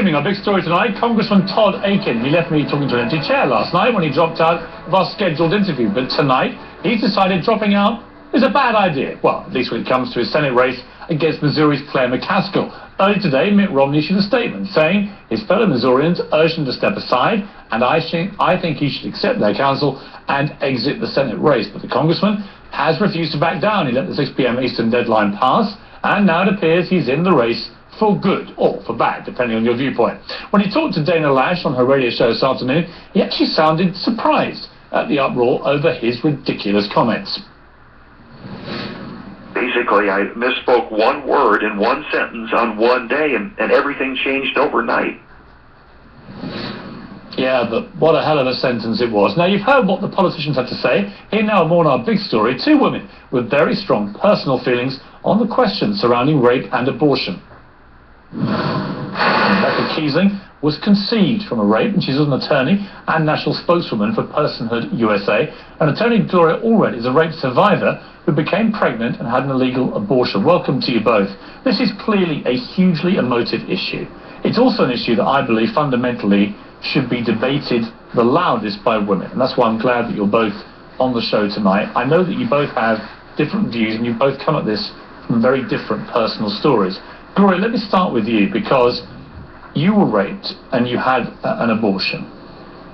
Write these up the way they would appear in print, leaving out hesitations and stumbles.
evening. Our big story tonight, Congressman Todd Akin. He left me talking to an empty chair last night when he dropped out of our scheduled interview. But tonight, he's decided dropping out is a bad idea. Well, at least when it comes to his Senate race against Missouri's Claire McCaskill. Early today, Mitt Romney issued a statement saying his fellow Missourians urged him to step aside, and I think he should accept their counsel and exit the Senate race. But the congressman has refused to back down. He let the 6 p.m. Eastern deadline pass, and now it appears he's in the race for good, or for bad, depending on your viewpoint. When he talked to Dana Lash on her radio show this afternoon, he actually sounded surprised at the uproar over his ridiculous comments. Basically, I misspoke one word in one sentence on one day, and everything changed overnight. Yeah, but what a hell of a sentence it was. Now, you've heard what the politicians had to say. Here now more on our big story, two women with very strong personal feelings on the questions surrounding rape and abortion. Rebecca Kiesling was conceived from a rape, and she's an attorney and national spokeswoman for Personhood USA. And attorney Gloria Alred is a rape survivor who became pregnant and had an illegal abortion. Welcome to you both. This is clearly a hugely emotive issue. It's also an issue that I believe fundamentally should be debated the loudest by women, and that's why I'm glad that you're both on the show tonight. I know that you both have different views, and you both come at this from very different personal stories. Gloria, let me start with you, because you were raped and you had an abortion.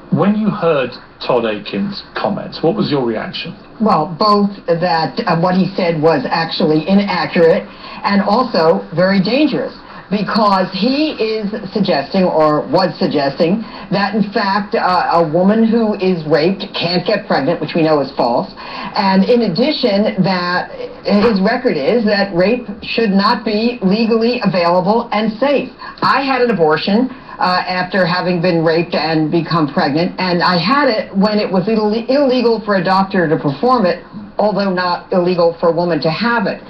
When you heard Todd Akin's comments, what was your reaction? Well, both that what he said was actually inaccurate and also very dangerous, because he is suggesting, or was suggesting, that in fact a woman who is raped can't get pregnant, which we know is false. And in addition, that his record is that rape should not be legally available and safe. I had an abortion after having been raped and become pregnant, and I had it when it was illegal for a doctor to perform it, although not illegal for a woman to have it.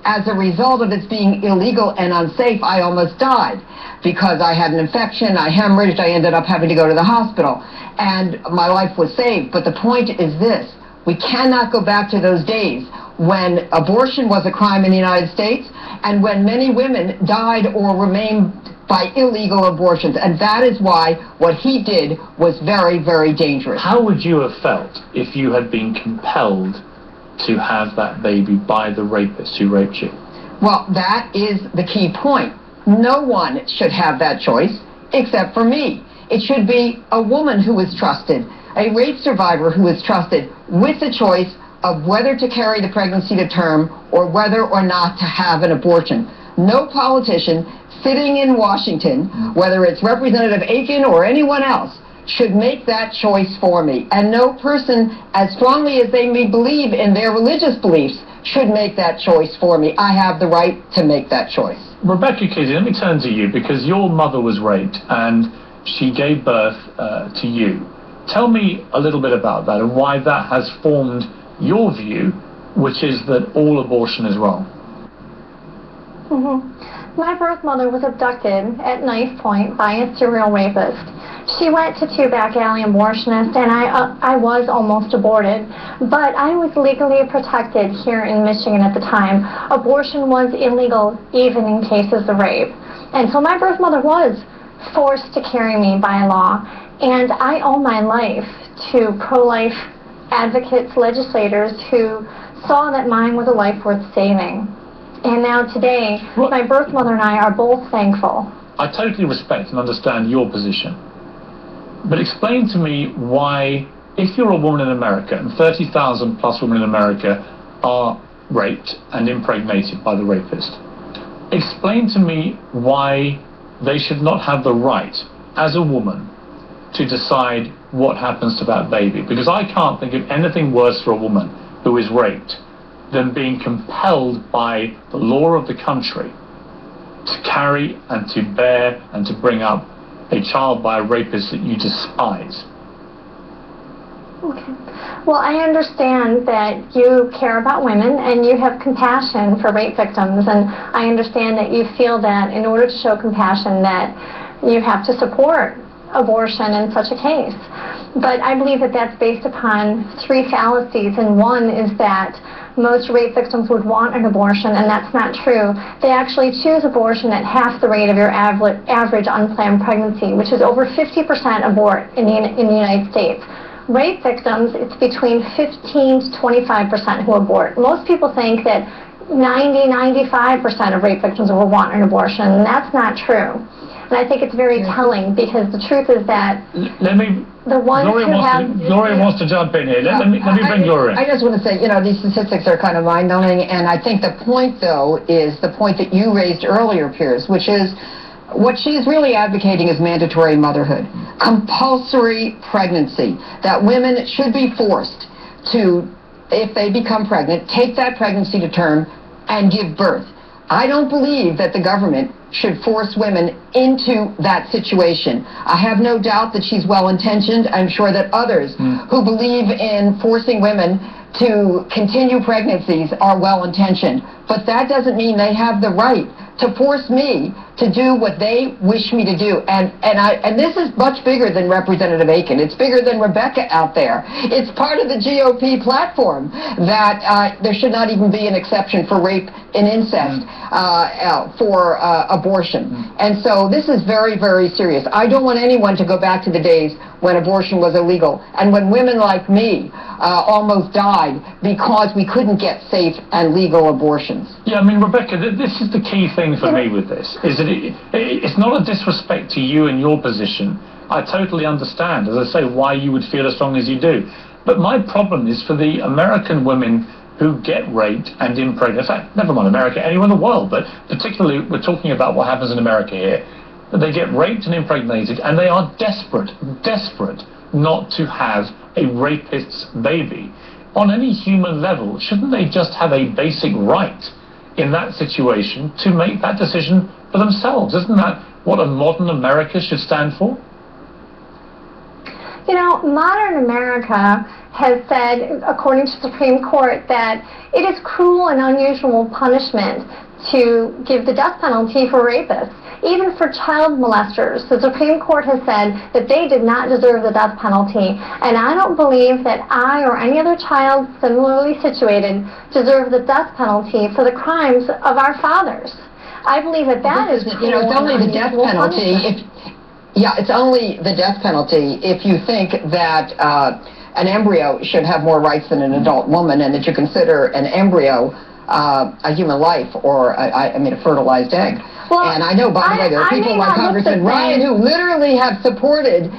As a result of it being illegal and unsafe, I almost died because I had an infection, I hemorrhaged, I ended up having to go to the hospital, and my life was saved. But the point is this: we cannot go back to those days when abortion was a crime in the United States and when many women died or remained by illegal abortions. And that is why what he did was very, very dangerous. How would you have felt if you had been compelled to have that baby by the rapist who raped you? Well, that is the key point. No one should have that choice except for me. It should be a woman who is trusted, a rape survivor who is trusted, with the choice of whether to carry the pregnancy to term or whether or not to have an abortion. No politician sitting in Washington, whether it's Representative Akin or anyone else, should make that choice for me. And no person, as strongly as they may believe in their religious beliefs, should make that choice for me. I have the right to make that choice. Rebecca Kiesling, let me turn to you, because your mother was raped and she gave birth to you. Tell me a little bit about that and why that has formed your view, which is that all abortion is wrong. My birth mother was abducted at knife point by a serial rapist. She went to two back alley abortionists, and I was almost aborted, but I was legally protected here in Michigan at the time. Abortion was illegal even in cases of rape. And so my birth mother was forced to carry me by law, and I owe my life to pro-life advocates, legislators who saw that mine was a life worth saving. And now today, my birth mother and I are both thankful. I totally respect and understand your position. But explain to me why, if you're a woman in America, and 30,000 plus women in America are raped and impregnated by the rapist, explain to me why they should not have the right, as a woman, to decide what happens to that baby. Because I can't think of anything worse for a woman who is raped than being compelled by the law of the country to carry and to bear and to bring up a child by a rapist that you despise. Okay. Well, I understand that you care about women and you have compassion for rape victims, and I understand that you feel that in order to show compassion that you have to support abortion in such a case. But I believe that that's based upon three fallacies, and one is that most rape victims would want an abortion, and that's not true. They actually choose abortion at half the rate of your average unplanned pregnancy, which is over 50% abort in the United States. Rape victims, it's between 15 to 25% who abort. Most people think that 95% of rape victims will want an abortion, and that's not true. And I think it's very telling, because the truth is that the ones Gloria wants to jump in here. Let me bring Gloria in. I just want to say, you know, these statistics are kind of mind-numbing, and I think the point, though, is the point that you raised earlier, Piers, which is what she's really advocating is mandatory motherhood, compulsory pregnancy, that women should be forced to, if they become pregnant, take that pregnancy to term and give birth. I don't believe that the government should force women into that situation. I have no doubt that she's well-intentioned. I'm sure that others who believe in forcing women to continue pregnancies are well-intentioned. But that doesn't mean they have the right to force me to do what they wish me to do. And this is much bigger than Representative Aiken. It's bigger than Rebecca out there. It's part of the GOP platform that there should not even be an exception for rape and incest for abortion. And so this is very, very serious. I don't want anyone to go back to the days when abortion was illegal and when women like me almost died because we couldn't get safe and legal abortions. Yeah, I mean, Rebecca, this is the key thing for me with this, is that it's not a disrespect to you and your position. I totally understand, as I say, why you would feel as strong as you do. But my problem is for the American women who get raped and impregnated. In fact, never mind America, anywhere in the world, but particularly we're talking about what happens in America here. That they get raped and impregnated, and they are desperate not to have a rapist's baby. On any human level, shouldn't they just have a basic right in that situation to make that decision for themselves? Isn't that what a modern America should stand for? You know, modern America has said, according to the Supreme Court, that it is cruel and unusual punishment to give the death penalty for rapists. Even for child molesters, the Supreme Court has said that they did not deserve the death penalty. And I don't believe that I or any other child similarly situated deserve the death penalty for the crimes of our fathers. I believe that that is, you know, it's only the death penalty. It's only the death penalty if you think that an embryo should have more rights than an adult woman, and that you consider an embryo a human life, or I mean a fertilized egg. Well, and I know, by the way, there are people like Congressman Ryan who literally have supported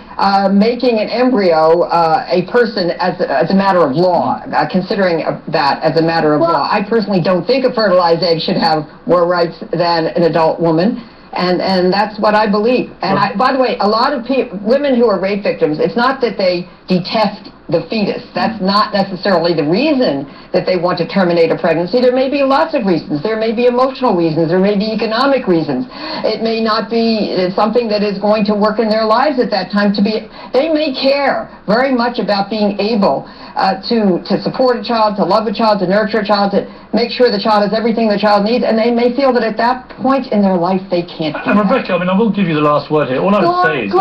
making an embryo a person as a matter of law, considering that as a matter of law. I personally don't think a fertilized egg should have more rights than an adult woman. And that's what I believe. And by the way, a lot of women who are rape victims, it's not that they detest the fetus. That's not necessarily the reason that they want to terminate a pregnancy. There may be lots of reasons. There may be emotional reasons. There may be economic reasons. It may not be something that is going to work in their lives at that time. They may care very much about being able to support a child, to love a child, to nurture a child, to make sure the child has everything the child needs, and they may feel that at that point in their life they can't do that. Rebecca, I mean, I will give you the last word here. All I would say is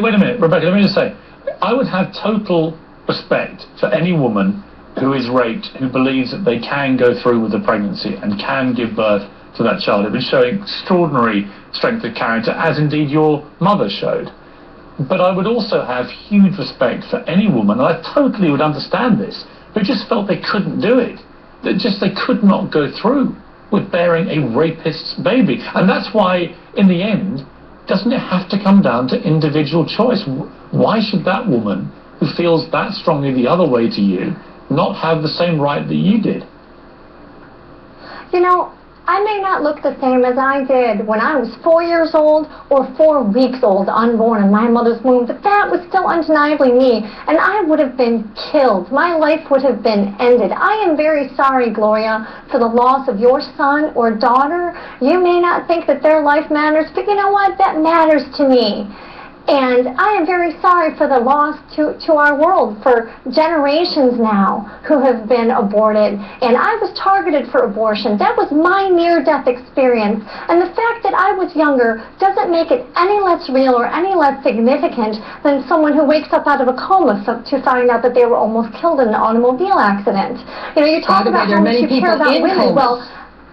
wait a minute, Rebecca, let me just say, I would have total respect for any woman who is raped, who believes that they can go through with the pregnancy and can give birth to that child. It would show extraordinary strength of character, as indeed your mother showed. But I would also have huge respect for any woman, and I totally would understand this, who just felt they couldn't do it, that just they could not go through with bearing a rapist's baby. And that's why, in the end, doesn't it have to come down to individual choice? Why should that woman, who feels that strongly the other way to you, not have the same right that you did? You know, I may not look the same as I did when I was 4 years old or 4 weeks old, unborn in my mother's womb, but that was still undeniably me, and I would have been killed. My life would have been ended. I am very sorry, Gloria, for the loss of your son or daughter. You may not think that their life matters, but you know what? That matters to me. And I am very sorry for the loss to our world, for generations now who have been aborted. And I was targeted for abortion. That was my near-death experience. And the fact that I was younger doesn't make it any less real or any less significant than someone who wakes up out of a coma to find out that they were almost killed in an automobile accident. You know, you talk about how much you care about women. Well,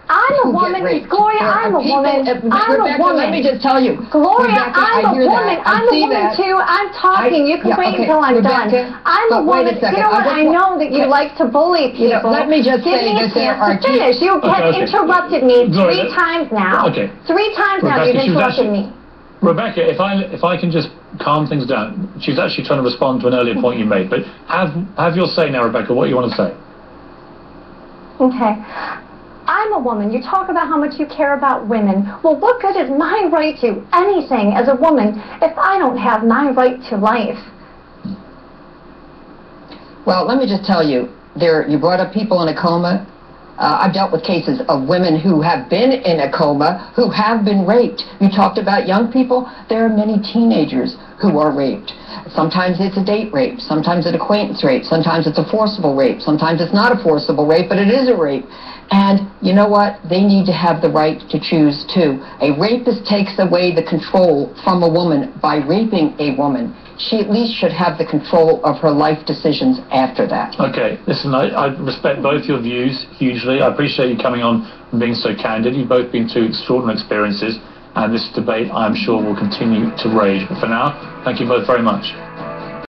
I'm a woman, Gloria, I'm a woman, I'm a woman. Let me just tell you. Gloria, I'm a woman, I'm a woman too, I'm talking, you can wait until I'm done. I'm a woman, you know what, I know that you like to bully people. Let me just say that there are two... Give me a chance to finish, you have interrupted me 3 times now. 3 times now you've interrupted me. Rebecca, if I can just calm things down, she's actually trying to respond to an earlier point you made, but have your say now, Rebecca, what you want to say. Okay. I'm a woman. You talk about how much you care about women. Well, what good is my right to anything as a woman if I don't have my right to life? Well, let me just tell you, you brought up people in a coma. I've dealt with cases of women who have been in a coma, who have been raped. You talked about young people. There are many teenagers who are raped. Sometimes it's a date rape, sometimes it's acquaintance rape, sometimes it's a forcible rape, sometimes it's not a forcible rape, but it is a rape. And you know what? They need to have the right to choose too. A rapist takes away the control from a woman by raping a woman. She at least should have the control of her life decisions after that. Okay, listen, I respect both your views hugely. I appreciate you coming on and being so candid. You've both been through extraordinary experiences, and this debate, I'm sure, will continue to rage. But for now, thank you both very much.